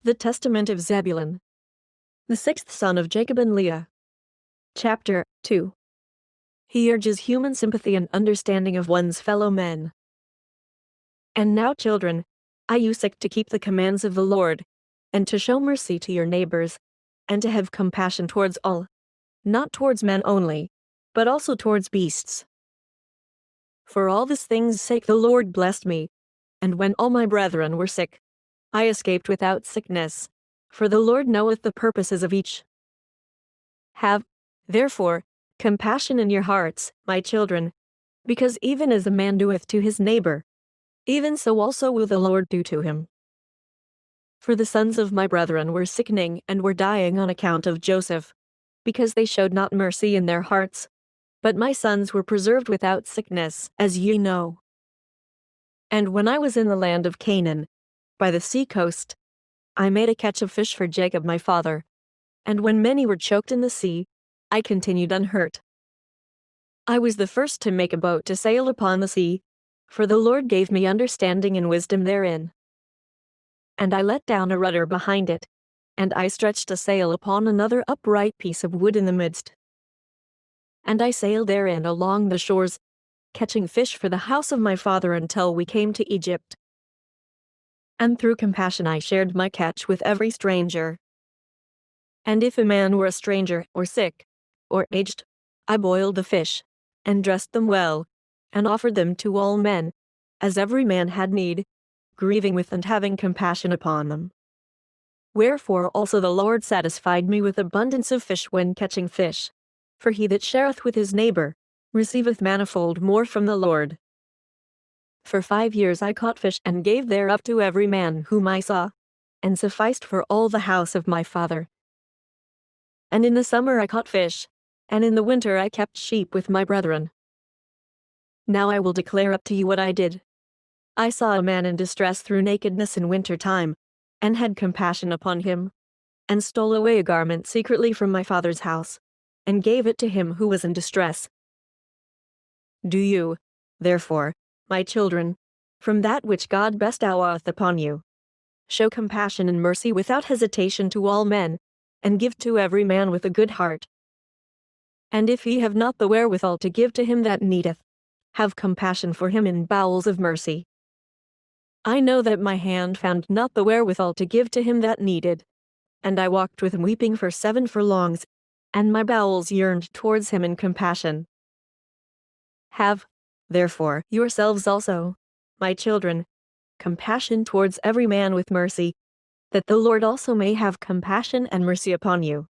The Testament of Zebulun. The sixth son of Jacob and Leah. Chapter 2. He urges human sympathy and understanding of one's fellow men. And now, children, I seek to keep the commands of the Lord, and to show mercy to your neighbors, and to have compassion towards all, not towards men only, but also towards beasts. For all these things' sake the Lord blessed me, and when all my brethren were sick, I escaped without sickness, for the Lord knoweth the purposes of each. Have, therefore, compassion in your hearts, my children, because even as a man doeth to his neighbor, even so also will the Lord do to him. For the sons of my brethren were sickening and were dying on account of Joseph, because they showed not mercy in their hearts, but my sons were preserved without sickness, as ye know. And when I was in the land of Canaan, by the sea coast, I made a catch of fish for Jacob my father, and when many were choked in the sea, I continued unhurt. I was the first to make a boat to sail upon the sea, for the Lord gave me understanding and wisdom therein. And I let down a rudder behind it, and I stretched a sail upon another upright piece of wood in the midst. And I sailed therein along the shores, catching fish for the house of my father until we came to Egypt. And through compassion I shared my catch with every stranger. And if a man were a stranger, or sick, or aged, I boiled the fish, and dressed them well, and offered them to all men, as every man had need, grieving with and having compassion upon them. Wherefore also the Lord satisfied me with abundance of fish when catching fish, for he that shareth with his neighbor receiveth manifold more from the Lord. For 5 years I caught fish and gave thereof to every man whom I saw, and sufficed for all the house of my father. And in the summer I caught fish, and in the winter I kept sheep with my brethren. Now I will declare up to you what I did. I saw a man in distress through nakedness in winter time, and had compassion upon him, and stole away a garment secretly from my father's house, and gave it to him who was in distress. Do you, therefore, my children, from that which God bestoweth upon you, show compassion and mercy without hesitation to all men, and give to every man with a good heart. And if ye have not the wherewithal to give to him that needeth, have compassion for him in bowels of mercy. I know that my hand found not the wherewithal to give to him that needed, and I walked with him weeping for 7 furlongs, and my bowels yearned towards him in compassion. Have, therefore, yourselves also, my children, compassion towards every man with mercy, that the Lord also may have compassion and mercy upon you.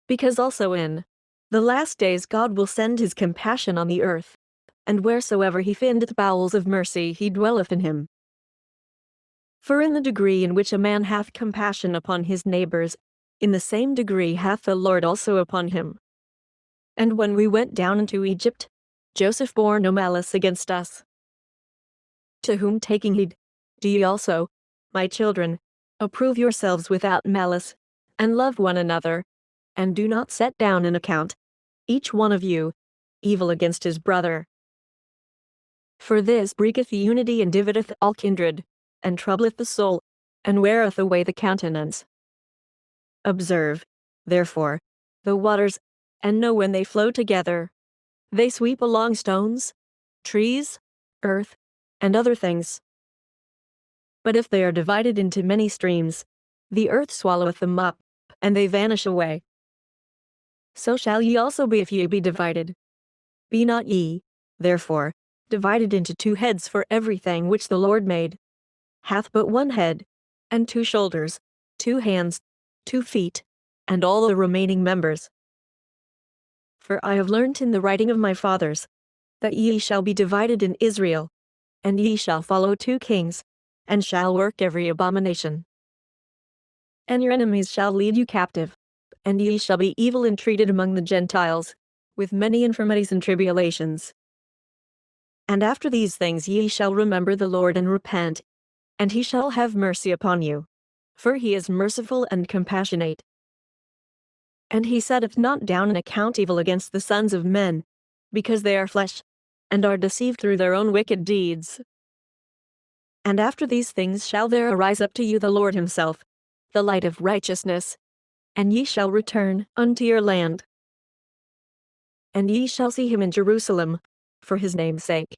Because also in the last days God will send his compassion on the earth, and wheresoever he findeth bowels of mercy he dwelleth in him. For in the degree in which a man hath compassion upon his neighbors, in the same degree hath the Lord also upon him. And when we went down into Egypt, Joseph bore no malice against us. To whom taking heed, do ye also, my children, approve yourselves without malice, and love one another, and do not set down an account, each one of you, evil against his brother. For this breaketh unity and divideth all kindred, and troubleth the soul, and weareth away the countenance. Observe, therefore, the waters, and know when they flow together. They sweep along stones, trees, earth, and other things. But if they are divided into many streams, the earth swalloweth them up, and they vanish away. So shall ye also be if ye be divided. Be not ye, therefore, divided into 2 heads, for everything which the Lord made hath but 1 head, and 2 shoulders, 2 hands, 2 feet, and all the remaining members. For I have learnt in the writing of my fathers, that ye shall be divided in Israel, and ye shall follow 2 kings, and shall work every abomination. And your enemies shall lead you captive, and ye shall be evil entreated among the Gentiles, with many infirmities and tribulations. And after these things ye shall remember the Lord and repent, and he shall have mercy upon you, for he is merciful and compassionate. And he setteth not down an account evil against the sons of men, because they are flesh, and are deceived through their own wicked deeds. And after these things shall there arise up to you the Lord himself, the light of righteousness, and ye shall return unto your land. And ye shall see him in Jerusalem, for his name's sake.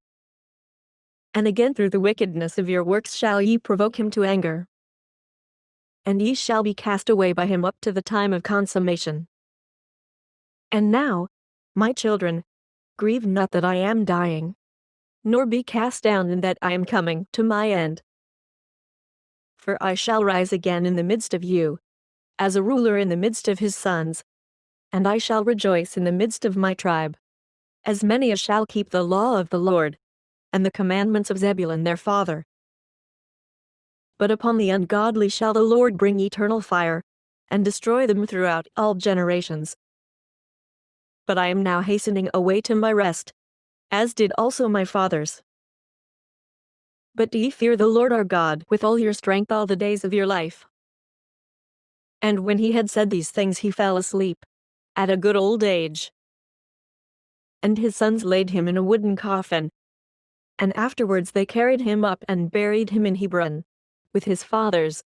And again through the wickedness of your works shall ye provoke him to anger. And ye shall be cast away by him up to the time of consummation. And now, my children, grieve not that I am dying, nor be cast down in that I am coming to my end. For I shall rise again in the midst of you, as a ruler in the midst of his sons, and I shall rejoice in the midst of my tribe, as many as shall keep the law of the Lord, and the commandments of Zebulun their father. But upon the ungodly shall the Lord bring eternal fire, and destroy them throughout all generations. But I am now hastening away to my rest, as did also my fathers. But do ye fear the Lord our God with all your strength all the days of your life? And when he had said these things he fell asleep, at a good old age. And his sons laid him in a wooden coffin, and afterwards they carried him up and buried him in Hebron, with his fathers.